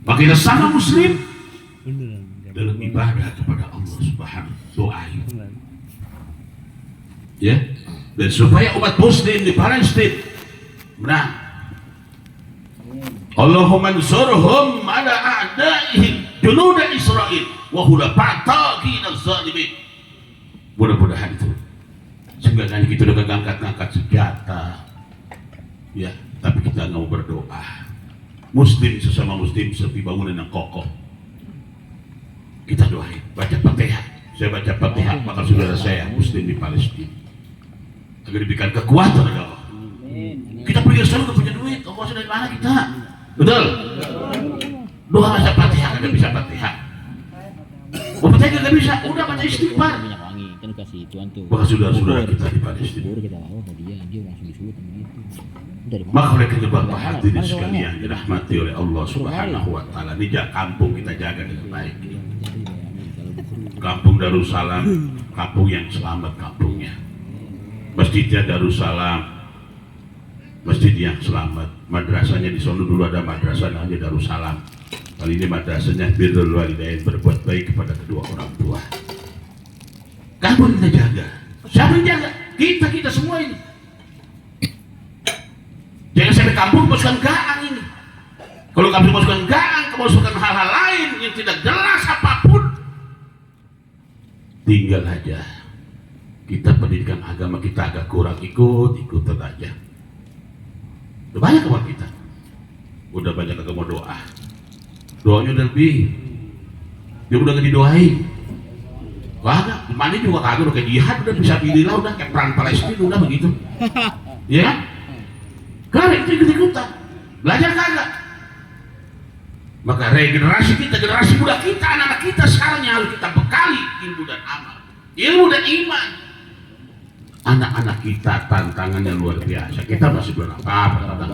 Maka kita sama muslim dalam ibadah kepada Allah Subhanahu doa. Ya, dan supaya umat muslim di Palestina menang. Allahumma ansurhum ala a'daihim junud Israel wa hulafa'in az-zalimin. Mudah-mudahan itu. Sebenarnya kita udah ngangkat senjata. Ya, tapi kita nggak mau berdoa. Muslim sesama muslim seperti bangunan yang kokoh. Kita doain, baca Fatihah. Saya baca Fatihah, maka saudara saya muslim di Palestina agar diberikan kekuatan oleh Allah. Kita pergi ke sana nggak punya duit, Allah sudah di mana kita? Betul? Doa baca Fatihah, nggak bisa Fatihah. Mau Fatihah nggak bisa, udah baca istighfar. Maka saudara-saudara kita di Palestina. Maka oleh karena Bapak hadirin sekalian dirahmati oleh Allah Subhanahu wa taala, ini kampung kita jaga dengan baik. Kampung Darussalam, kampung yang selamat kampungnya. Masjidnya Darussalam, masjid yang selamat. Madrasahnya di sana dulu ada madrasah namanya Darussalam. Kali ini madrasahnya Birrul Walidain, berbuat baik kepada kedua orang tua. Kampung kita jaga. Siapa yang jaga? Kita semua ini. Jangan sampai kampung masukkan gaang ini. Kalau kampung masukkan gaang, masukkan hal-hal lain yang tidak jelas apapun, tinggal aja. Kita pendidikan agama kita agak kurang, ikut aja. Udah banyak kawan kita. Udah banyak agama doa. Doanya udah lebih. Dia udah gak didoain. Kagak, mana juga kagak, udah kayak jihad, udah bisa pilih lah, udah kayak perang Palestina, udah begitu. Ya kan? Karena itu ikut-ikutan. Belajar kagak. Maka regenerasi kita, generasi muda kita, anak-anak kita sekarang yang harus kita bekali ilmu dan amal, ilmu dan iman. Anak-anak kita tantangannya luar biasa. Kita masih belum apa-apa.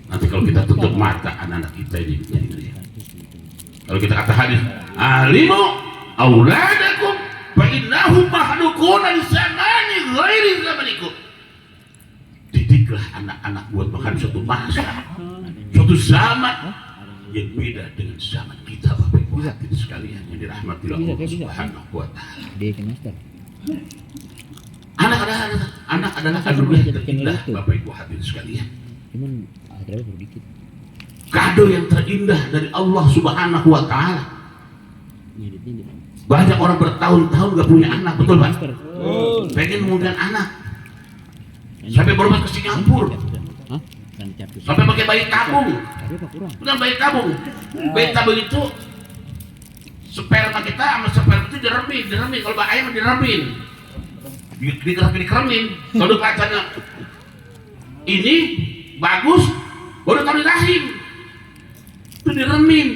Nanti kalau kita tutup mata, anak-anak kita ini. Kalau kita kata hadis, alimu auladakum fa innahum mahdukuna li zamani ghairi zamanikum. Didiklah anak-anak buat makan suatu masa, suatu zaman yang beda dengan zaman kita, Bapak Ibu hadirin sekalian yang dirahmati Allah Subhanahu wa taala. Anak adalah anugerah terindah, Bapak Ibu hadirin sekalian. Kado yang terindah dari Allah Subhanahu wa taala. Banyak orang bertahun-tahun gak punya anak, betul Pak? Pengen mengundang anak. Sampai berobat ke Singapura. Sampai pakai bayi tabung. Bukan bayi tabung. Bayi tabung itu sperma kita sama sperma itu diremin. Kalau ayam diremin. Dikeremin. Kalau kelihatannya ini bagus, baru taruh di rahim. Itu diremin.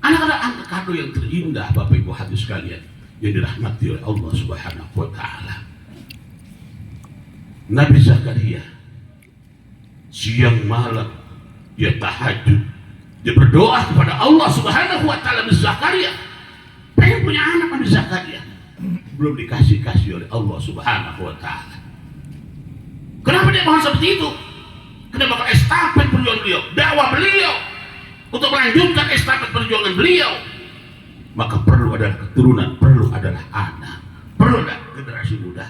Anak-anak kado yang terindah, Bapak Ibu hadirin sekalian yang dirahmati oleh Allah Subhanahu wa taala. Nabi Zakaria siang malam dia tahajud, dia berdoa kepada Allah Subhanahu wa taala. Nabi Zakaria pengen punya anak. Nabi Zakaria belum dikasih oleh Allah Subhanahu wa taala. Kenapa dia mohon seperti itu? Kenapa estafet perjuangan beliau, dakwah beliau untuk melanjutkan estafet perjuangan beliau? Maka perlu adalah keturunan, perlu adalah anak, perlu adalah generasi muda.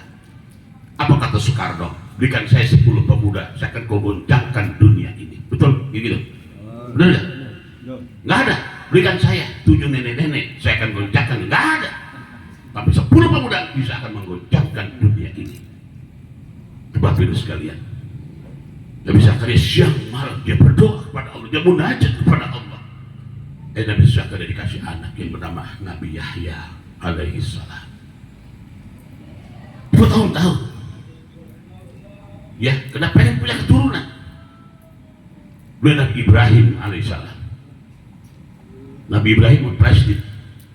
Apa kata Soekarno? Berikan saya 10 pemuda, saya akan goncangkan dunia ini. Betul? Gitu? Benar nggak? Nggak ada. Berikan saya 7 nenek-nenek, saya akan goncangkan. Nggak ada. Tapi 10 pemuda bisa akan menggoncangkan dunia ini. Bapak Ibu sekalian, Nabi Zakaria siang malam dia berdoa kepada Allah, dia munajat kepada Allah. Nabi Zakaria dikasih anak yang bernama Nabi Yahya alaihi salam. Bertahun-tahun. Ya, kenapa pengen punya keturunan? Beliau Nabi Ibrahim alaihissalam. Nabi Ibrahim di Palestina.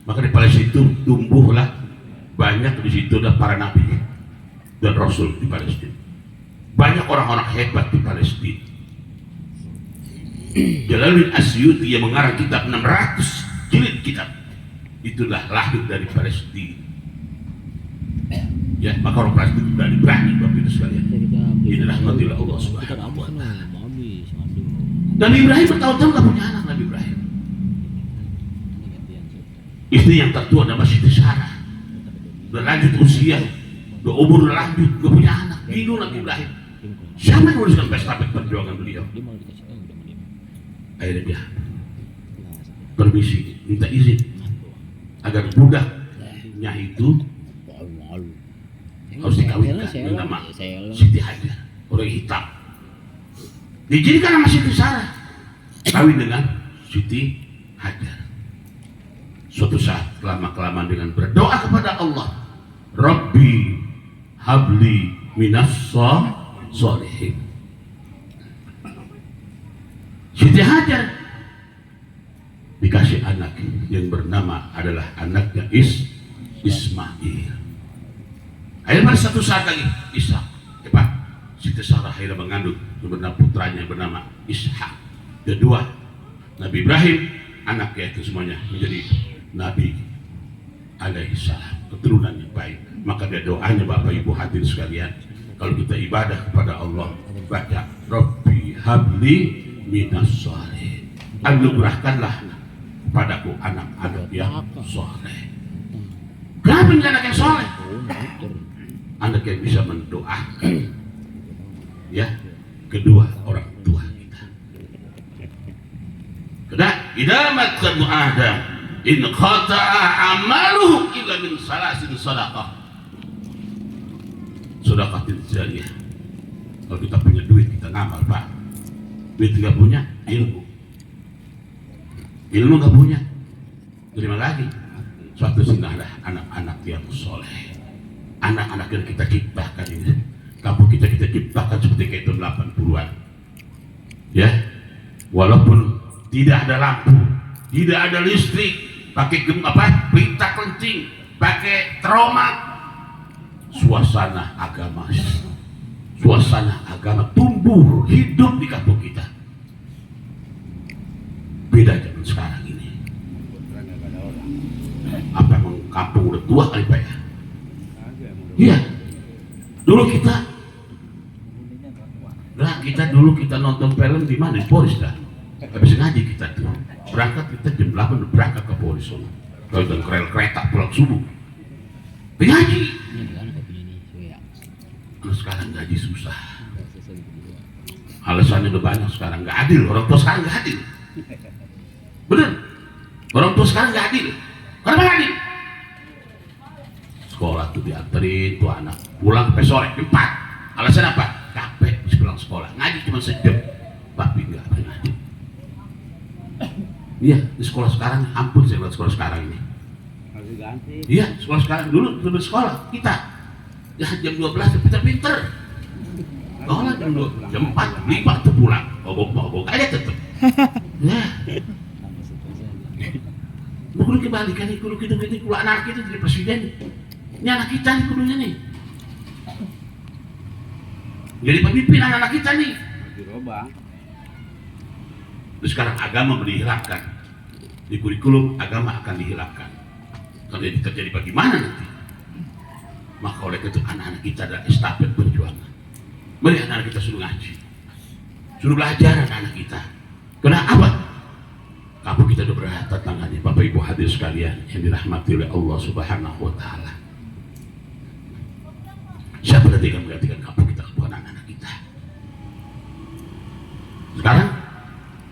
Maka di Palestina itu tumbuhlah banyak, di situ ada para nabi dan rasul di Palestina. Banyak orang-orang hebat di Palestina. Jalaluddin Asyuti yang mengarang kitab 600 jilid kitab, itulah lahir dari Palestina. Ya, maka orang Palestina berani Bapak Ibu sekalian. Ini rahmatillah Allah Subhanahu wa taala. Nabi Ibrahim bertahun-tahun gak punya anak. Nabi Ibrahim, istri yang tertua nama Siti Sarah, udah lanjut usia, udah umur udah lanjut, gak punya anak. Bingung Nabi Ibrahim, siapa yang meneruskan pesta perjuangan beliau? Akhirnya dia permisi, minta izin agar budaknya itu harus dikawinkan dengan nama Siti Hajar, orang hitam. Dijadikan nama Siti Sarah, kawin dengan Siti Hajar. Suatu saat kelamaan dengan berdoa kepada Allah, Rabbi habli minas sholihin. Siti Hajar dikasih anak yang bernama adalah anaknya Ismail. Akhirnya pada satu saat lagi Siti Sarah akhirnya mengandung bernama putranya bernama Ishak. Kedua, Nabi Ibrahim, anaknya itu semuanya menjadi Nabi alaihi salam, keturunan yang baik. Maka dia doanya Bapak Ibu hadirin sekalian, kalau kita ibadah kepada Allah, baca Rabbi habli minas sholihin, anugerahkanlah kepadaku anak-anak yang soleh. Kenapa ini anak yang soleh? Anak yang bisa mendoakan ya kedua orang tua kita. Karena idamat kanu Adam in qata'a amaluhu illa min salasin sadaqah. Sedekatin jariyah. Kalau kita punya duit kita ngamal, Pak. Duit tidak punya, ilmu nggak punya, terima lagi. Suatu singgahlah anak-anak yang soleh, anak-anak yang kita ciptakan ini. Kampung kita ciptakan seperti kayak tahun 80-an, ya. Walaupun tidak ada lampu, tidak ada listrik, pakai pelita kencing, pakai teromak, suasana agama tumbuh hidup di kampung kita. Beda zaman sekarang ini. Apa emang kampung udah tua kali Pak ya? Iya. Dulu kita nonton film di mana? Di Polis dah. Habis ngaji kita tuh. Berangkat kita jam 8 udah berangkat ke Polis. Kalau dengan kereta pulang subuh. Ngaji. Kalau sekarang gaji susah. Alasannya udah banyak sekarang, nggak adil. Orang tua sekarang nggak adil. Bener. Orang tua sekarang nggak adil. Kenapa nggak adil? Sekolah tuh dianterin tuh anak pulang sampai sore 4. Alasan apa? Capek habis pulang sekolah. Ngaji cuma sejam. Tapi nggak pernah ngaji. Iya, di sekolah sekarang ampun saya lihat sekolah sekarang ini. Harus ganti. Iya, sekolah sekarang dulu sebelum sekolah kita ya jam 12 pinter-pinter. Sekolah jam 4, 5 tuh pulang. Mogok aja tetep. Ya. Kudu kebalikan nih, kudu gitu kudu anak kita jadi presiden. Ini anak kita nih kudunya nih. Jadi pemimpin anak-anak kita nih. Dirubah. Terus sekarang agama dihilangkan. Di kurikulum agama akan dihilangkan. Kalau jadi terjadi bagaimana nanti? Maka oleh itu anak-anak kita adalah estafet perjuangan. Mari anak-anak kita suruh ngaji, suruh belajar anak-anak kita. Kenapa? Kampung kita udah berat tangannya, Bapak Ibu hadirin sekalian yang dirahmati oleh Allah Subhanahu Wa Taala. Siapa nanti yang menggantikan kampung kita, bukan anak-anak kita. Sekarang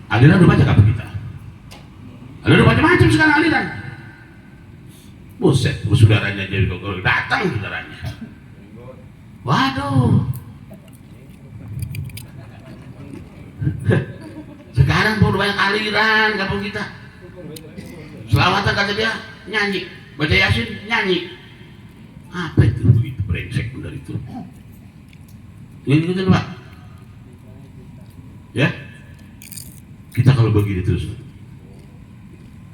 aliran udah baca kampung kita. Aliran udah macam-macam sekarang aliran. Buset, saudaranya jadi datang saudaranya. Waduh. Sekarang pun banyak aliran kampung kita. Selawatan kata dia nyanyi, baca Yasin nyanyi. Apa itu begitu brengsek benar itu? Ini gitu Pak. Ya, kita kalau begini terus,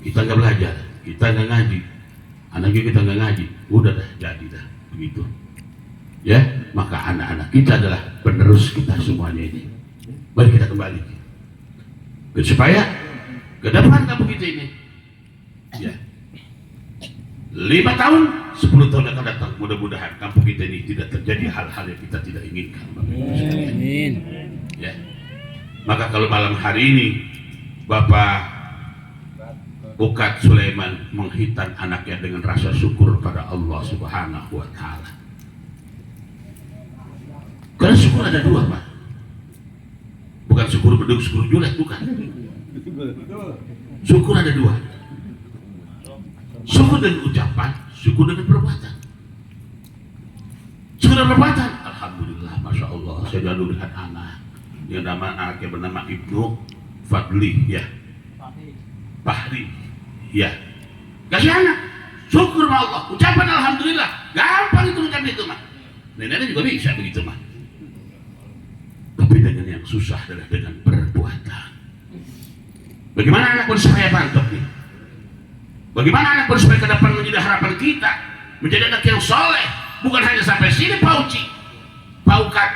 kita nggak belajar, kita nggak ngaji, anaknya kita nggak ngaji, udah dah jadi dah begitu. Ya, maka anak-anak kita adalah penerus kita semuanya ini. Mari kita kembali supaya ke depan kampung kita ini ya 5 tahun 10 tahun akan datang, mudah-mudahan kampung kita ini tidak terjadi hal-hal yang kita tidak inginkan. Amin. Ya, Maka kalau malam hari ini Bapak Ukat Sulaiman menghitan anaknya dengan rasa syukur pada Allah Subhanahu wa Ta'ala. Karena syukur ada dua, Pak. Bukan syukur beduk, syukur julek, bukan. Syukur ada dua. Syukur dengan ucapan, syukur dengan perbuatan. Syukur dengan perbuatan, alhamdulillah, masya Allah, saya lalu lihat anak yang anaknya bernama Ibnu Fadli, ya, Fahri, ya, kasih anak, syukur sama Allah, ucapan alhamdulillah, gampang itu ucapan itu mah. Nenek juga bisa begitu mah. Tapi dengan yang susah adalah dengan perbuatan. Bagaimana anak supaya mantap nih? Bagaimana anak supaya ke depan menjadi harapan kita, menjadi anak yang soleh, bukan hanya sampai sini pauci, paukat,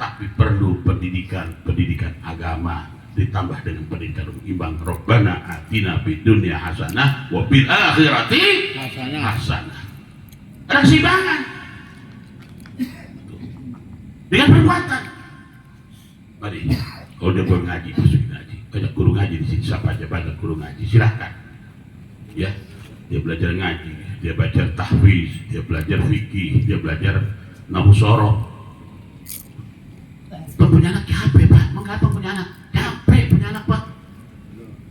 tapi perlu pendidikan agama ditambah dengan pendidikan imbang. Rabbana atina fid dunya hasanah wa fil akhirati hasanah. Ada keseimbangan dengan perbuatan. Mari, kalau dia belum ngaji, masukin ngaji. Banyak guru ngaji di sini, siapa aja banyak guru ngaji, silahkan. Ya, dia belajar ngaji, dia belajar tahfiz, dia belajar fikih, dia belajar nahwu soroh. Punya anak capek, Pak. Mengapa punya anak? Capek punya anak, Pak.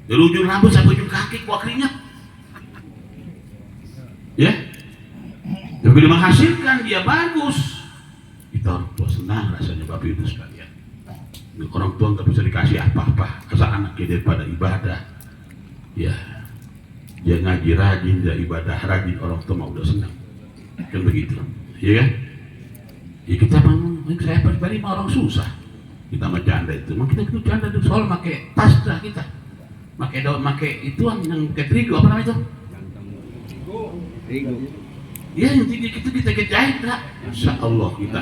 Dari ujung rambut sampai ujung kaki, kuah keringat. Ya, tapi dia menghasilkan, dia bagus. Kita orang tua senang rasanya, Bapak Ibu sekalian. Orang tua nggak bisa dikasih apa-apa asal anaknya daripada ibadah. Ya, dia ngaji rajin, dia ibadah rajin, orang tua mau udah senang. Kan begitu, ya kan? Ya kita saya pribadi mah orang susah. Kita mah janda itu, kita itu janda itu soal pakai tas dah kita, pakai itu yang pakai terigu apa namanya itu? Terigu. Iya yang tinggi itu kita jahit lah. Insya Allah kita.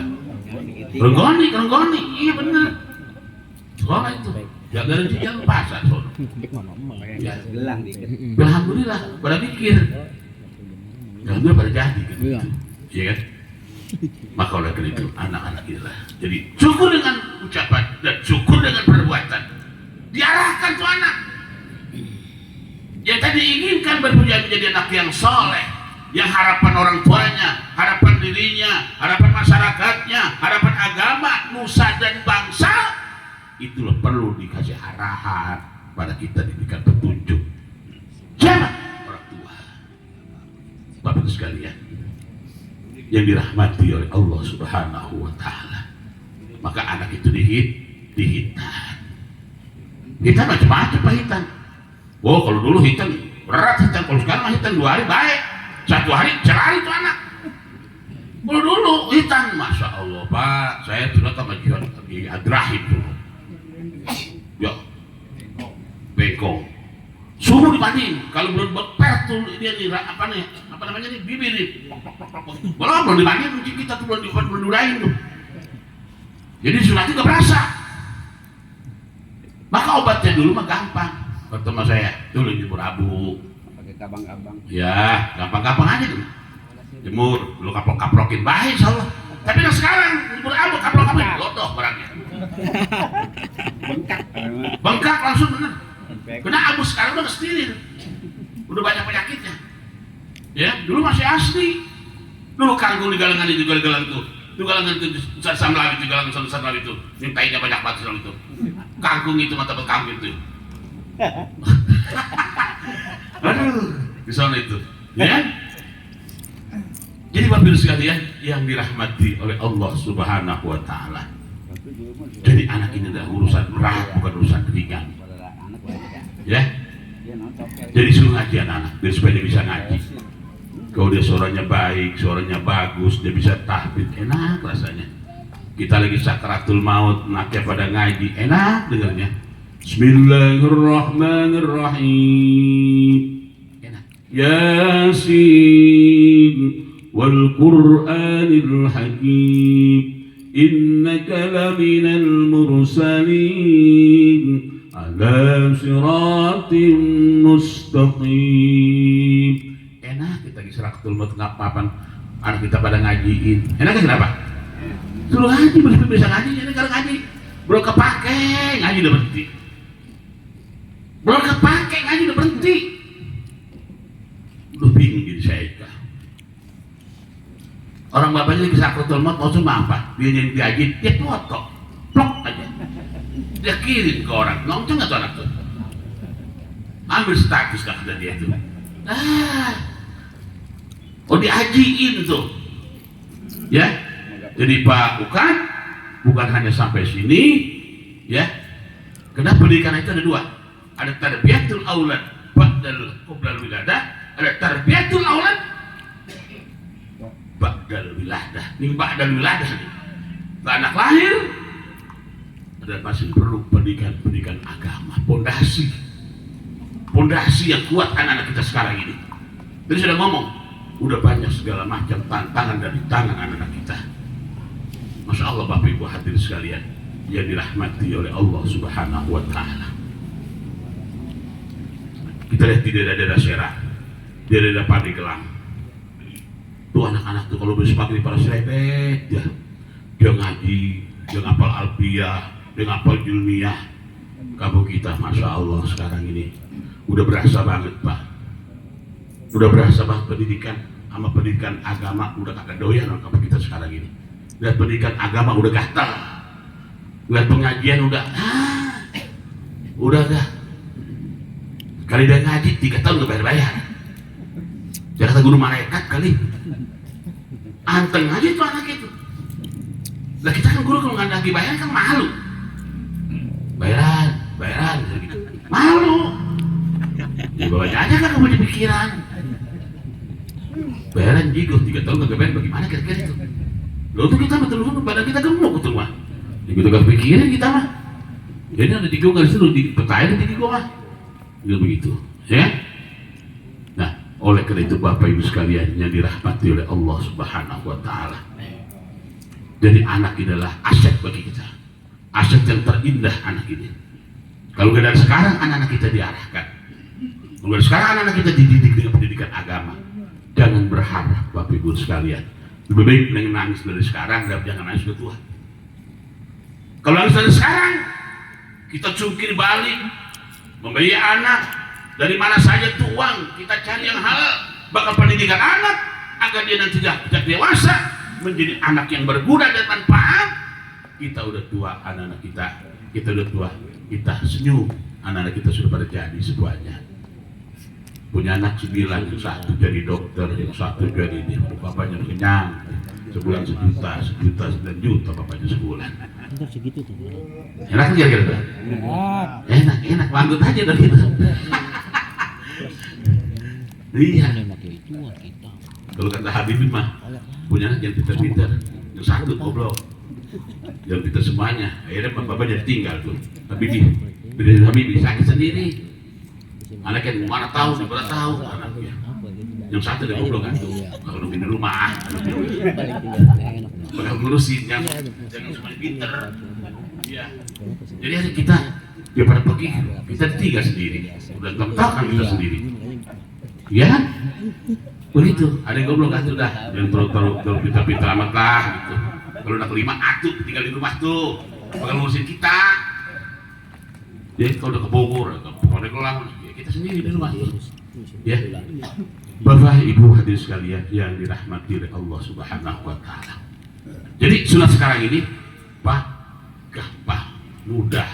Renggoni, iya benar. Soalnya itu, jaga jangan pasar soalnya. Ya, gelang dikit. Alhamdulillah, pada pikir. Alhamdulillah pada jadi kan. Iya kan? Maka oleh karena itu anak-anak inilah. Jadi syukur dengan ucapan dan syukur dengan perbuatan. Diarahkan tuh anak. Yang tadi inginkan menjadi anak yang soleh, yang harapan orang tuanya, harapan dirinya, harapan masyarakatnya, harapan agama, nusa dan bangsa. Itulah perlu dikasih arahan pada kita, diberikan petunjuk. Siapa? Orang tua. Bapak Ibu sekalian yang dirahmati oleh Allah Subhanahu wa Ta'ala. Maka anak itu dihitan. Hitan macam-macam Pak hitan. Oh kalau dulu hitan berat hitan, kalau sekarang mah hitan 2 hari baik, 1 hari celari itu anak. Kalau dulu hitan, masya Allah Pak, saya sudah sama Adrahim dulu. Ya, bengkong. Suhu dibanding, kalau belum beper tuh dia nih apa namanya nih bibir nih. Belum dibanding kita tuh belum durain tuh. Jadi sunatnya nggak berasa. Maka obatnya dulu mah gampang. Pertama saya dulu jemur abu. Pakai kabang-kabang. Ya, gampang-gampang aja tuh. Jemur, dulu kaplok-kaplokin baik insyaallah. Tapi yang sekarang jemur abu kaplok-kaplok lodoh barangnya. Bengkak langsung bener. Kena abu sekarang udah steril, udah banyak penyakitnya. Ya, dulu masih asli. Dulu kangkung di galangan itu, itu galangan itu besar samlawi itu, galangan besar samlawi itu, yang tainya banyak batu sama itu. Kangkung itu mata kangkung itu. Aduh, di sana itu. Ya. Jadi Bapak Ibu sekalian yang dirahmati oleh Allah Subhanahu wa Ta'ala. Jadi anak ini adalah urusan berat, bukan urusan ringan. Ya, jadi suruh ngaji anak-anak biar supaya dia bisa ngaji. Kalau dia suaranya baik, suaranya bagus, dia bisa tahfidz, enak rasanya. Kita lagi sakaratul maut, anaknya pada ngaji, enak dengarnya. Bismillahirrahmanirrahim. Enak. Yasin wal Qur'anil Hakim. Innaka laminal mursalin ala siratim mustaqim. Enak kita lagi sakaratul maut ngapapan anak kita pada ngajiin. Enaknya kenapa? Suruh ngaji, bisa ngaji, jadi kalau ngaji belum kepake ngaji udah berhenti, belum kepake ngaji udah berhenti. Lu bingung jadi saya. Orang bapaknya lagi sakratul maut mau cuma apa? Dia yang diaji, dia foto, plok aja, dia kirim ke orang. Ngomong nggak tuh anak tuh? Ambil status kata dia tuh. Oh diajiin tuh, ya. Jadi Pak bukan hanya sampai sini, ya. Karena pendidikan itu ada dua, ada tarbiyatul aulad ba'dal qoblal wiladah, ada tarbiyatul aulad ba'dal wiladah. Ini ba'dal wiladah nih. Anak lahir ada masih perlu pendidikan agama, pondasi yang kuat anak-anak kita sekarang ini. Jadi sudah ngomong, udah banyak segala macam tantangan dari tangan anak-anak kita. Masya Allah Bapak Ibu hadirin sekalian yang dirahmati oleh Allah Subhanahu wa Ta'ala. Kita lihat di daerah-daerah Serang, di daerah Pandeglang. Tuh anak-anak tuh kalau besok pagi para serempet ya, dia ngaji, dia ngapal alfiyah, dia ngapal ilmiah. Kamu kita Masya Allah sekarang ini udah berasa banget Pak, udah berasa banget pendidikan sama pendidikan agama udah kagak doyan sama kita sekarang ini. Lihat pendidikan agama udah gatal, lihat pengajian udah dah kali dia ngaji 3 tahun gak bayar-bayar. Dia kata guru malaikat kali anteng aja tuh anak itu. Lah kita kan guru kalau nggak lagi bayar kan malu, bayaran gitu. Malu dibawanya aja kan kamu di pikiran bayaran jigo 3 tahun gak bayar bagaimana kira-kira itu. Lalu tuh kita betul-betul badan kita gemuk betul mah gitu gak pikirin kita mah. Jadi ada jigo gak disuruh dipercaya di jigo mah gitu begitu ya. Nah oleh karena itu Bapak Ibu sekalian yang dirahmati oleh Allah Subhanahu wa Ta'ala, jadi anak adalah aset bagi kita, aset yang terindah anak ini. Kalau dari sekarang anak-anak kita diarahkan, kalau dari sekarang anak-anak kita dididik dengan pendidikan agama, jangan berharap Bapak Ibu sekalian, lebih baik nangis dari sekarang dan jangan nangis dari tua. Kalau nangis dari sekarang, kita cungkir balik, membiayai anak dari mana saja tuh uang, kita cari yang halal, bakal pendidikan anak agar dia nanti sejak dewasa menjadi anak yang berguna dan manfaat. Kita udah tua, anak-anak kita udah tua, kita senyum, anak-anak kita sudah pada jadi semuanya. Punya anak 9, yang satu jadi dokter, yang satu jadi ini, bapaknya kenyang, sebulan 1 juta, 9 juta bapaknya sebulan. Segitu tuh. Enak kan kira-kira? Enak, lanjut aja dari itu. Iya. Kalau kata Habibie mah, punya anak yang pintar-pintar, yang satu goblok, yang pintar semuanya. Akhirnya bapaknya tinggal tuh. Habibie sakit sendiri. Anak yang mana tahu, mana tahu anaknya. Yang satu dia goblok kan tuh. Kalau di rumah, bakal ngurusin yang semuanya pintar. Iya. Jadi hari kita daripada pergi, kita 3 sendiri. Udah tentukan kita sendiri. Ya, begitu. Ada yang goblok kan sudah, yang terus pintar-pintar amat lah gitu. Kalau udah kelima, atuh tinggal di rumah tuh, bakal ngurusin kita. Jadi kalau udah ke Bogor, ke Pandeglang, ya kita sendiri di rumah. Ya, Bapak Ibu hadirin sekalian yang dirahmati oleh Allah Subhanahu wa Ta'ala. Jadi sunat sekarang ini, Pak, gampang, mudah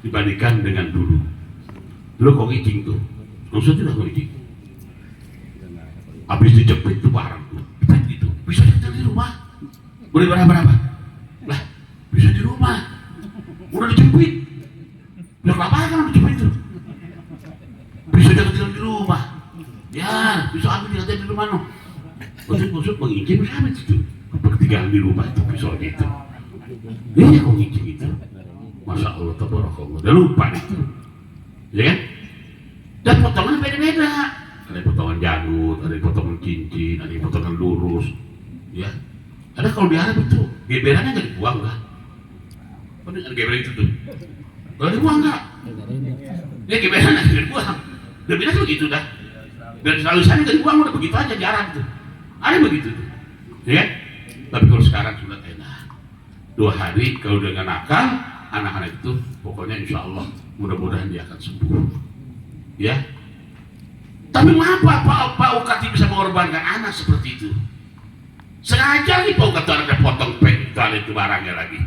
dibandingkan dengan dulu. Dulu kok ngicing tuh, maksudnya kok ngicing. Habis dijepit tuh barang tuh, gitu. Bisa kita di rumah, boleh berapa? Lah, bisa di rumah, udah dijepit. Udah kelaparan kan dijepit tuh. Bisa tinggal di rumah, ya bisa ambil di rumah no. Maksud mengincin bisa ambil itu. Ketinggalan di rumah itu bisa gitu. Iya kok ngincin gitu. Masya Allah, tabarakallah. Udah lupa itu, ya kan? Dan potongan beda-beda. Ada potongan janggut, ada potongan cincin, ada potongan lurus, ya. Ada kalau di Arab itu geberannya nggak dibuang nggak? Ada geberan itu tuh, nggak dibuang nggak? Ya geberannya nggak dibuang. Geberan tuh begitu dah. Dan selalu sana nggak dibuang udah begitu aja di Arab tuh. Ada begitu tuh, ya. Tapi kalau sekarang sudah enak. 2 hari kalau udah nggak nakal, anak-anak itu pokoknya insya Allah mudah-mudahan dia akan sembuh. Ya. Tapi mengapa Pak Ukati bisa mengorbankan anak seperti itu? Sengaja nih Pak Ukati anaknya potong tali itu barangnya lagi.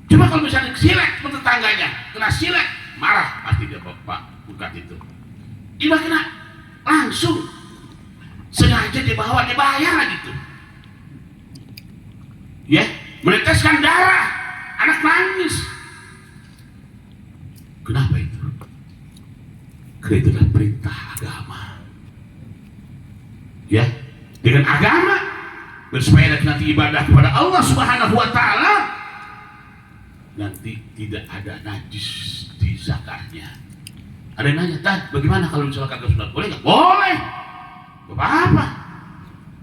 Coba kalau misalnya silet tetangganya, kena silet, marah pasti dia Pak Ukati itu. Dia kena langsung, sengaja dibawa, dibayar lagi tuh. Ya, meneteskan darah, anak nangis. Kenapa itu? Karena itu adalah perintah agama. Ya, dengan agama bersepeda nanti ibadah kepada Allah Subhanahu wa taala, nanti tidak ada najis di zakatnya. Ada yang nanya, "Tad, bagaimana kalau misalnya kagak sunat?" Boleh nggak? Boleh. Gak apa-apa.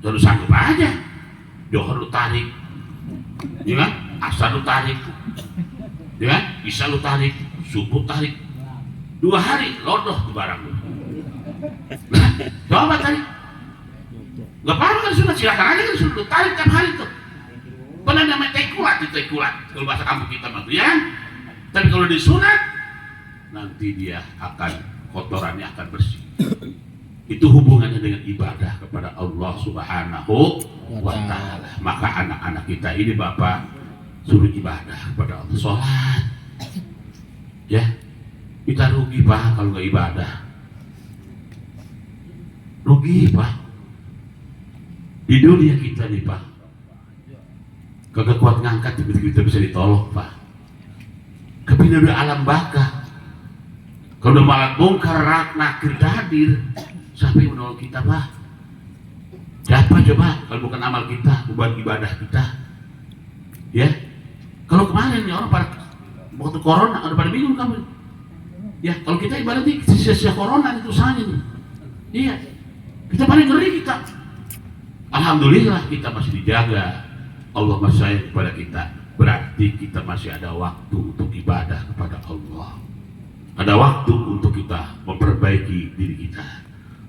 Jangan sanggup aja. Johor lu tarik, ya kan? Asar lu tarik, ya kan? Isya lu tarik, subuh tarik. 2 hari lodoh tuh barang lu. Nah, coba tarik. Gak apa-apa kan sunat, silakan aja kan sunat. Lu tarik tiap hari tuh. Pernah namanya tekulat, itu tekulat. Kalau bahasa kampung kita mah, ya kan? Tapi kalau disunat, nanti dia akan, kotorannya akan bersih. Itu hubungannya dengan ibadah kepada Allah Subhanahu wa ta'ala. Maka anak-anak kita ini Bapak suruh ibadah kepada Allah, sholat. Ya, kita rugi Pak kalau nggak ibadah. Rugi Pak. Di dunia kita nih Pak, kagak kuat ngangkat tiba-tiba kita bisa ditolong Pak. Tapi dari alam baka, kalau udah malat bongkar rak nakir hadir, siapa yang menolong kita Pak? Siapa coba kalau bukan amal kita, beban ibadah kita? Ya, kalau kemarin ya orang pada waktu corona ada pada bingung kamu. Ya, kalau kita ibadah di sia-sia corona itu usahanya nih. Iya, kita paling ngeri kita. Alhamdulillah kita masih dijaga. Allah masih sayang kepada kita. Berarti kita masih ada waktu untuk ibadah kepada Allah. Ada waktu untuk kita memperbaiki diri kita.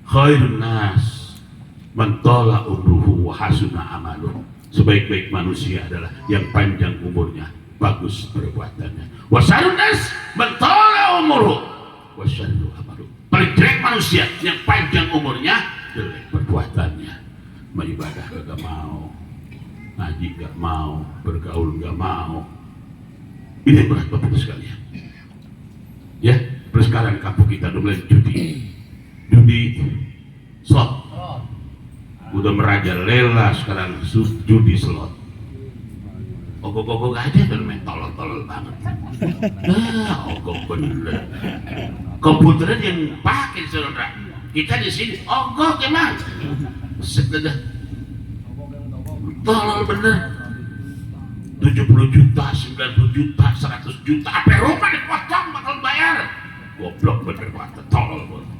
Khairun nas man tala umruhu wa hasuna amaluhu. Sebaik-baik manusia adalah yang panjang umurnya, bagus perbuatannya. Wa syarrun nas man tala umruhu wa syarru amaluhu. Paling jelek manusia yang panjang umurnya, jelek perbuatannya. Beribadah gak mau, ngaji gak mau, bergaul gak mau. Ini berat Bapak sekalian. Ya, terus sekarang kampung kita udah mulai judi slot, udah merajalela sekarang judi slot. Ogok-ogok aja udah main tolol-tolol banget. Ogok bener. Komputernya yang pakai saudara. Kita di sini ogok emang. Setelah tolol bener. 70 juta, 90 juta, 100 juta, apa rumah dipotong bakal bayar. Goblok bener banget, tolol banget.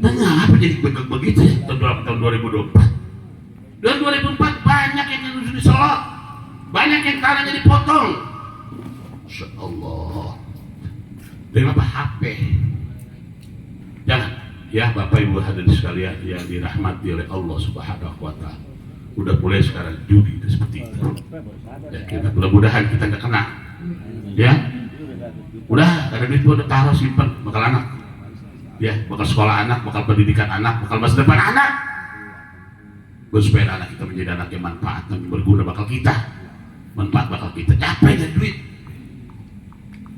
Dan apa jadi begitu ya tahun 2024? Dan 2004 banyak yang disolot, banyak yang tanahnya dipotong. Masya Allah. Dengan apa? HP. Jangan. Ya Bapak Ibu hadirin sekalian yang dirahmati oleh Allah Subhanahu wa ta'ala. Udah mulai sekarang judi seperti itu. Ya, mudah-mudahan kita nggak kena. Ya. Udah, ada duit udah taruh simpen bakal anak. Ya, bakal sekolah anak, bakal pendidikan anak, bakal masa depan anak. Supaya anak kita menjadi anak yang manfaat dan berguna bakal kita. Manfaat bakal kita. Capek dan duit.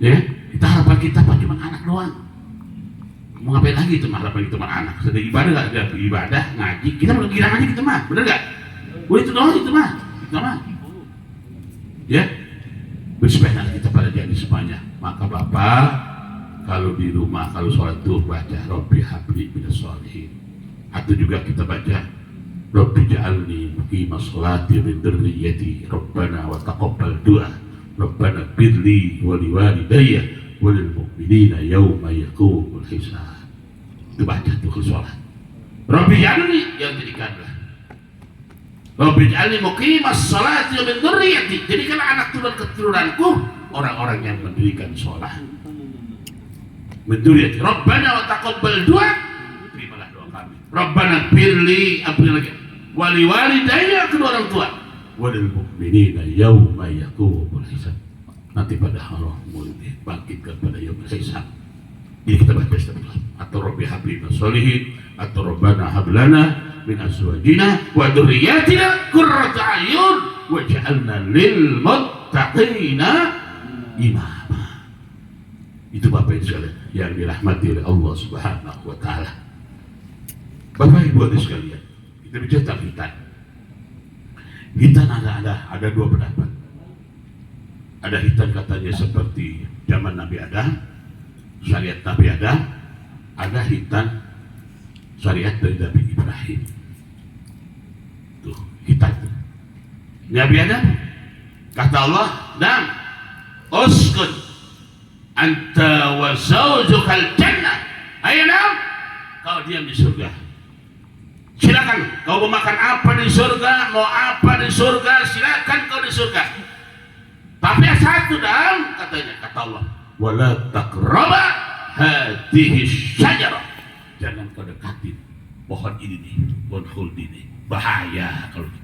Ya, kita harapan kita Pak cuma anak doang. Mau ngapain lagi itu harapan kita cuma anak? Sedang ibadah nggak? Ada ibadah, ngaji. Kita mau girang aja kita mah, bener nggak? Udah itu doang itu mah, kita mah. Ya, bersepeda kita pada jadi semuanya. Maka Bapak, kalau di rumah kalau sholat tuh baca Rabbi habli minas sholihin. Atau juga kita baca Rabbi ja'alni muqimas sholati min dzurriyyati Rabbana wa taqabbal du'a Rabbana birli wa liwalidayya wa lil mu'minina yauma yaqumul hisab. Itu baca tuh kalau sholat. Rabbi ja'alni yang jadikanlah Rabbi ja'alni muqimas sholati min dzurriyyati. Jadikanlah anak keturunanku orang-orang yang mendirikan sholat. Mendirikan Rabbana wa taqabbal du'a. Terimalah doa kami. Rabbana birli ampuni lagi. Wali walidayya kedua orang tua. Walil mu'minina yauma yaqumul hisab. nanti pada Allah mulai dibangkitkan pada yaumul hisab. Ini kita baca setelah atau Rabbi hablina sholihin atau Rabbana hablana min azwajina wa dzurriyyatina qurrata a'yun waj'alna lil muttaqina imama. Itu Bapak Ibu sekalian yang dirahmati oleh Allah Subhanahu wa taala. Bapak Ibu sekalian, kita bicara tentang hitan. Hitan ada dua pendapat. Ada hitan katanya seperti zaman Nabi Adam, syariat Nabi Adam. Ada hitan syariat dari Nabi Ibrahim. Tuh, hitan. Nabi Adam kata Allah, "Nam uskun anta wa zawjukal jannah." Ayo Nam, kau diam di surga. Silakan kau mau makan apa di surga, mau apa di surga, silakan kau di surga. Tapi yang satu Nam, katanya, kata Allah, wala taqraba hadhihi syajarah. Jangan kau dekati pohon ini nih, pohon khuld ini. Bahaya kalau